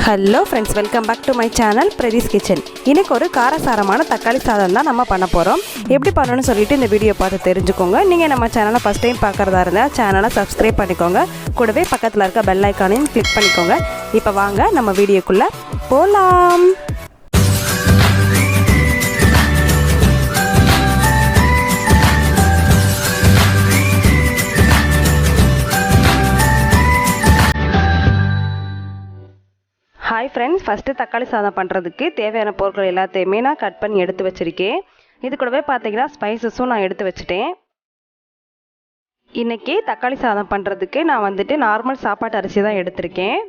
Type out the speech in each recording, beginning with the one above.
Hello friends, welcome back to my channel Pratheesh kitchen. இன்றைக்கி ஒரு காரசாரமான தக்காளி சாதம் தான் நம்ம பண்ண போகிறோம். எப்படி பண்ணணும்னு சொல்லிட்டு இந்த வீடியோ பார்த்து தெரிஞ்சுக்கோங்க. நீங்கள் நம்ம சேனலை ஃபஸ்ட் டைம் பார்க்குறதா இருந்தால் சேனலை சப்ஸ்கிரைப் பண்ணிக்கோங்க. கூடவே பக்கத்தில் இருக்க பெல் ஐக்கானையும் கிளிக் பண்ணிக்கோங்க. இப்போ வாங்க நம்ம வீடியோக்குள்ளே போகலாம். ஹாய் ஃப்ரெண்ட்ஸ், ஃபஸ்ட்டு தக்காளி சாதம் பண்ணுறதுக்கு தேவையான பொருட்கள் எல்லாத்தையுமே நான் கட் பண்ணி எடுத்து வச்சுருக்கேன். இது கூடவே பார்த்தீங்கன்னா ஸ்பைசஸும் நான் எடுத்து வச்சுட்டேன். இன்றைக்கி தக்காளி சாதம் பண்ணுறதுக்கு நான் நார்மல் சாப்பாட்டு அரிசி தான் எடுத்திருக்கேன்.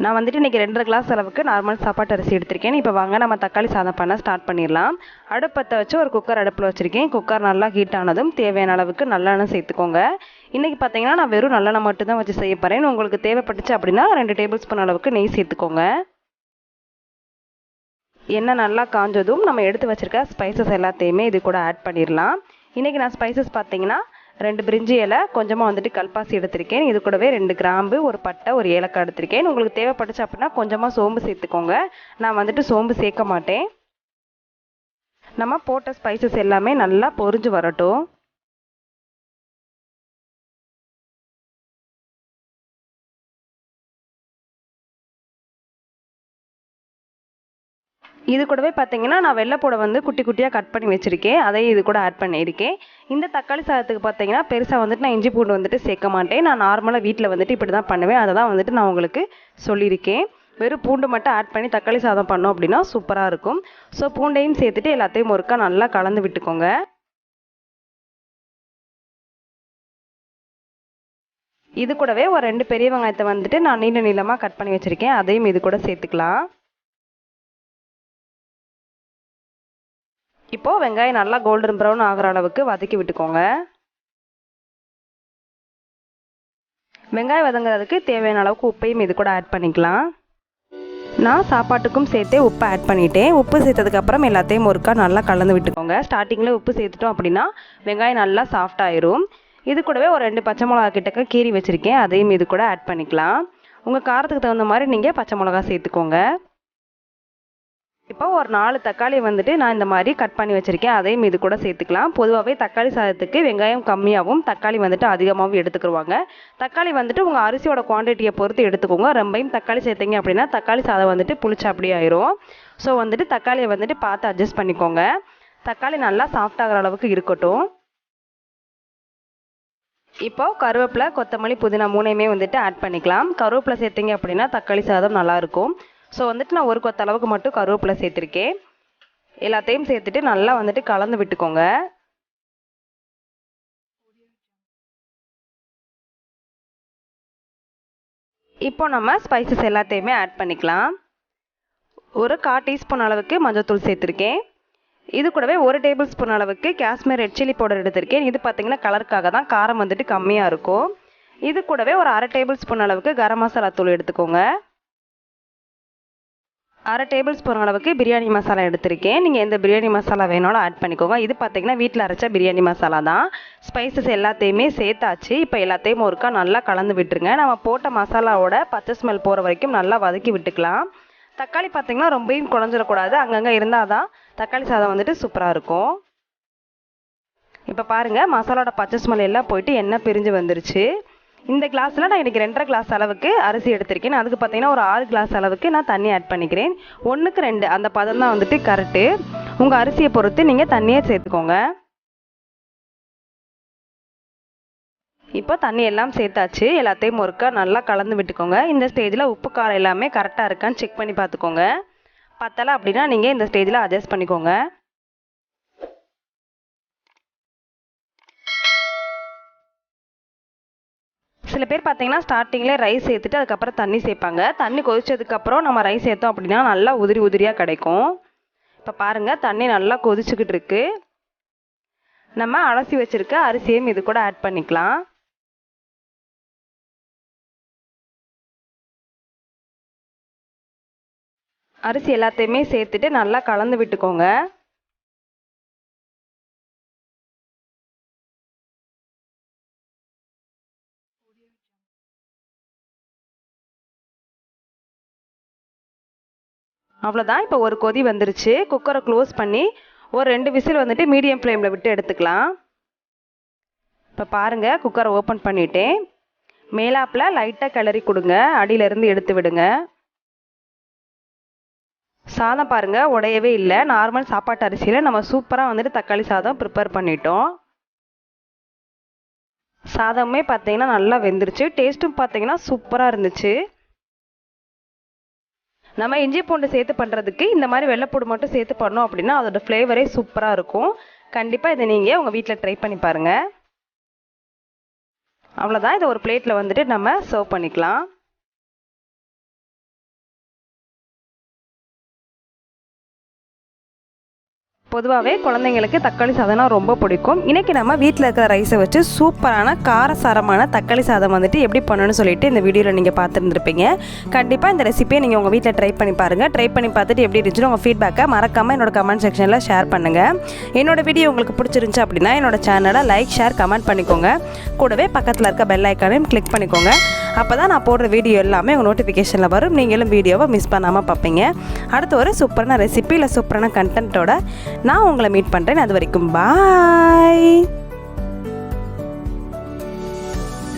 நான் இன்றைக்கி 2.5 கிளாஸ் அளவுக்கு நார்மல் சாப்பாட்டு அரிசி எடுத்திருக்கேன். இப்போ வாங்க நம்ம தக்காளி சாதம் பண்ண ஸ்டார்ட் பண்ணிடலாம். அடுப்பத்தை வச்சு ஒரு குக்கர் அடுப்பில் வச்சுருக்கேன். குக்கர் நல்லா ஹீட் ஆனதும் தேவையான அளவுக்கு நல்லெண்ணெய் சேர்த்துக்கோங்க. இன்றைக்கி பார்த்தீங்கன்னா நான் வெறும் நல்லெண்ணெய் மட்டும் தான் வச்சு செய்ய போகிறேன். உங்களுக்கு தேவைப்பட்டுச்சு அப்படின்னா 2 டேபிள் ஸ்பூன் அளவுக்கு நெய் சேர்த்துக்கோங்க. எண்ணெய் நல்லா காஞ்சதும் நம்ம எடுத்து வச்சுருக்க ஸ்பைசஸ் எல்லாத்தையுமே இது கூட ஆட் பண்ணிடலாம். இன்றைக்கி நான் ஸ்பைசஸ் பார்த்தீங்கன்னா 2 பிரிஞ்சி இலை, கொஞ்சமாக கல்பாசி எடுத்திருக்கேன். இது கூடவே 2 கிராம்பு, ஒரு பட்டை, ஒரு ஏலக்காய் எடுத்திருக்கேன். உங்களுக்கு தேவைப்பட்டுச்சு அப்படின்னா கொஞ்சமாக சோம்பு சேர்த்துக்கோங்க. நான் சோம்பு சேர்க்க மாட்டேன். நம்ம போட்ட ஸ்பைசஸ் எல்லாமே நல்லா பொரிஞ்சு வரட்டும். இது கூடவே பார்த்தீங்கன்னா நான் வெள்ளைப்பூடை குட்டி குட்டியாக கட் பண்ணி வச்சுருக்கேன். அதையும் இது கூட ஆட் பண்ணியிருக்கேன். இந்த தக்காளி சாதத்துக்கு பார்த்தீங்கன்னா பெருசாக நான் இஞ்சி பூண்டு சேர்க்க மாட்டேன். நான் நார்மலாக வீட்டில் இப்படி தான் பண்ணுவேன். அதை தான் நான் உங்களுக்கு சொல்லியிருக்கேன். வெறும் பூண்டு மட்டும் ஆட் பண்ணி தக்காளி சாதம் பண்ணோம் அப்படின்னா சூப்பராக இருக்கும். ஸோ பூண்டையும் சேர்த்துட்டு எல்லாத்தையும் ஒருக்கா நல்லா கலந்து விட்டுக்கோங்க. இது கூடவே ஒரு 2 பெரிய வெங்காயத்தை நான் நீள நீளமாக கட் பண்ணி வச்சுருக்கேன். அதையும் இது கூட சேர்த்துக்கலாம். இப்போது வெங்காயம் நல்லா கோல்டன் ப்ரௌன் ஆகிற அளவுக்கு வதக்கி விட்டுக்கோங்க. வெங்காயம் வதங்குறதுக்கு தேவையான அளவுக்கு உப்பையும் இது கூட ஆட் பண்ணிக்கலாம். நான் சாப்பாட்டுக்கும் சேர்த்தே உப்பை ஆட் பண்ணிட்டேன். உப்பு சேர்த்ததுக்கப்புறம் எல்லாத்தையும் ஒருக்கா நல்லா கலந்து விட்டுக்கோங்க. ஸ்டார்டிங்கில் உப்பு சேர்த்துட்டோம் அப்படின்னா வெங்காயம் நல்லா சாஃப்டாயிரும். இது கூடவே ஒரு 2 பச்சை மிளகா கிட்டக்க கீறி வச்சுருக்கேன். அதையும் இது கூட ஆட் பண்ணிக்கலாம். உங்கள் காரத்துக்கு தகுந்த மாதிரி நீங்கள் பச்சை மிளகா சேர்த்துக்கோங்க. இப்போ ஒரு 4 தக்காளி நான் இந்த மாதிரி கட் பண்ணி வச்சுருக்கேன். அதையும் இது கூட சேர்த்துக்கலாம். பொதுவாகவே தக்காளி சாதத்துக்கு வெங்காயம் கம்மியாகவும் தக்காளி அதிகமாகவும் எடுத்துக்கிடுவாங்க. தக்காளி உங்கள் அரிசியோட குவான்டிட்டியை பொறுத்து எடுத்துக்கோங்க. ரொம்பையும் தக்காளி சேர்த்திங்க அப்படின்னா தக்காளி சாதம் புளிச்சா அப்படி ஆயிரும். ஸோ தக்காளியை பார்த்து அட்ஜஸ்ட் பண்ணிக்கோங்க. தக்காளி நல்லா சாஃப்டாகிற அளவுக்கு இருக்கட்டும். இப்போ கருவேப்பிலை, கொத்தமல்லி, புதினா 3யுமே ஆட் பண்ணிக்கலாம். கருவேப்பிலை சேர்த்திங்க அப்படின்னா தக்காளி சாதம் நல்லாயிருக்கும். ஸோ நான் ஒரு கொத்த அளவுக்கு மட்டும் கருவேப்பிலை சேர்த்துருக்கேன். எல்லாத்தையும் சேர்த்துட்டு நல்லா கலந்து விட்டுக்கோங்க. இப்போ நம்ம ஸ்பைசஸ் எல்லாத்தையுமே ஆட் பண்ணிக்கலாம். ஒரு 1/4 டீஸ்பூன் அளவுக்கு மஞ்சள்தூள் சேர்த்துருக்கேன். இது கூடவே 1 டேபிள் ஸ்பூன் அளவுக்கு காஷ்மீர் ரெட் சில்லி பவுடர் எடுத்திருக்கேன். இது பார்த்தீங்கன்னா கலருக்காக தான், காரம் கம்மியாக இருக்கும். இது கூடவே ஒரு 1/2 டேபிள் ஸ்பூன் அளவுக்கு கரம் மசாலா தூள் எடுத்துக்கோங்க. 1/2 டேபிள் ஸ்பூன் அளவுக்கு பிரியாணி மசாலா எடுத்திருக்கேன். நீங்கள் எந்த பிரியாணி மசாலா வேணாலும் ஆட் பண்ணிக்கோங்க. இது பார்த்தீங்கன்னா வீட்டில் அரைச்ச பிரியாணி மசாலா தான். ஸ்பைசஸ் எல்லாத்தையுமே சேர்த்தாச்சு. இப்போ எல்லாத்தையும் ஒருக்கா நல்லா கலந்து விட்டுருங்க. நம்ம போட்ட மசாலாவோட பச்சை ஸ்மெல் போகிற வரைக்கும் நல்லா வதக்கி விட்டுக்கலாம். தக்காளி பார்த்தீங்கன்னா ரொம்பவும் குழஞ்சிடக்கூடாது. அங்கங்கே இருந்தால் தான் தக்காளி சாதம் சூப்பராக இருக்கும். இப்போ பாருங்கள், மசாலாவோட பச்சை ஸ்மெல் எல்லாம் போயிட்டு எண்ணெய் பிரிஞ்சு வந்துருச்சு. இந்த கிளாஸில் நான் இன்றைக்கி 2.5 கிளாஸ் அளவுக்கு அரிசி எடுத்திருக்கேன். அதுக்கு பார்த்தீங்கன்னா ஒரு 6 கிளாஸ் அளவுக்கு நான் தண்ணி ஆட் பண்ணிக்கிறேன். 1க்கு 2 அந்த பதம் தான் கரெக்டு. உங்கள் அரிசியை பொறுத்து நீங்கள் தண்ணியே சேர்த்துக்கோங்க. இப்போ தண்ணி எல்லாம் சேர்த்தாச்சு. எல்லாத்தையும் ஒருக்கா நல்லா கலந்து விட்டுக்கோங்க. இந்த ஸ்டேஜில் உப்பு காரம் எல்லாமே கரெக்டாக இருக்கான்னு செக் பண்ணி பார்த்துக்கோங்க. பத்தலை அப்படின்னா நீங்கள் இந்த ஸ்டேஜில் அட்ஜஸ்ட் பண்ணிக்கோங்க. சில பேர் பார்த்தீங்கன்னா ஸ்டார்டிங்கில் ரைஸ் சேர்த்துட்டு அதுக்கப்புறம் தண்ணி சேர்ப்பாங்க. தண்ணி கொதிச்சதுக்கப்புறம் நம்ம ரைஸ் சேர்த்தோம் அப்படின்னா நல்லா உதிரி உதிரியாக கிடைக்கும். இப்போ பாருங்கள், தண்ணி நல்லா கொதிச்சுக்கிட்டு இருக்கு. நம்ம அலசி வச்சுருக்க அரிசியும் இது கூட ஆட் பண்ணிக்கலாம். அரிசி எல்லாத்தையுமே சேர்த்துட்டு நல்லா கலந்து விட்டுக்கோங்க. அவ்வளோதான். இப்போ ஒரு கொதி வந்துருச்சு. குக்கரை க்ளோஸ் பண்ணி ஒரு 2 விசில் வந்துட்டு மீடியம் ஃப்ளேமில் விட்டு எடுத்துக்கலாம். இப்போ பாருங்கள், குக்கரை ஓப்பன் பண்ணிட்டேன். மேலாப்பில் லைட்டாக கிளறி கொடுங்க, அடியிலேருந்து எடுத்து விடுங்க. சாதம் பாருங்கள் உடையவே இல்லை. நார்மல் சாப்பாட்டு அரிசியில் நம்ம சூப்பராக வந்துட்டு தக்காளி சாதம் ப்ரிப்பேர் பண்ணிட்டோம். சாதமே பார்த்தீங்கன்னா நல்லா வெந்துருச்சு. டேஸ்ட்டும் பார்த்தீங்கன்னா சூப்பராக இருந்துச்சு. நம்ம இஞ்சி பூண்டு சேர்த்து பண்ணுறதுக்கு இந்த மாதிரி வெள்ளைப்பூடு மட்டும் சேர்த்து பண்ணோம் அப்படின்னா அதோட ஃப்ளேவரே சூப்பராக இருக்கும். கண்டிப்பாக இதை நீங்கள் உங்கள் வீட்டில் ட்ரை பண்ணி பாருங்கள். அவ்வளோதான். இதை ஒரு பிளேட்டில் வந்துட்டு நம்ம சர்வ் பண்ணிக்கலாம். பொதுவாகவே குழந்தைங்களுக்கு தக்காளி சாதம்னா ரொம்ப பிடிக்கும். இன்றைக்கி நம்ம வீட்டில் இருக்கிற ரைஸை வச்சு சூப்பரான காரசாரமான தக்காளி சாதம் வந்துட்டு எப்படி பண்ணணும்னு சொல்லிட்டு இந்த வீடியோவில் நீங்கள் பார்த்துருந்துருப்பீங்க. கண்டிப்பாக இந்த ரெசிபியை நீங்கள் உங்கள் வீட்டில் ட்ரை பண்ணி பாருங்கள். ட்ரை பண்ணி பார்த்துட்டு எப்படி இருந்துச்சுன்னு உங்கள் ஃபீட்பேக்கை மறக்காமல் என்னோட கமெண்ட் செக்ஷனில் ஷேர் பண்ணுங்கள். என்னோடய வீடியோ உங்களுக்கு பிடிச்சிருந்துச்சு அப்படின்னா என்னோட சேனலை லைக், ஷேர், கமெண்ட் பண்ணிக்கோங்க. கூடவே பக்கத்தில் இருக்க பெல் ஐக்கானையும் கிளிக் பண்ணிக்கோங்க. அப்போ தான் நான் போடுற வீடியோ எல்லாமே உங்கள் நோட்டிஃபிகேஷனில் வரும். நீங்களும் வீடியோவை மிஸ் பண்ணாமல் பார்ப்பீங்க. அடுத்து ஒரு சூப்பரான ரெசிபி இல்லை சூப்பரான கண்டென்ட்டோட நான் உங்களை மீட் பண்ணுறேன். அது வரைக்கும் பாய்.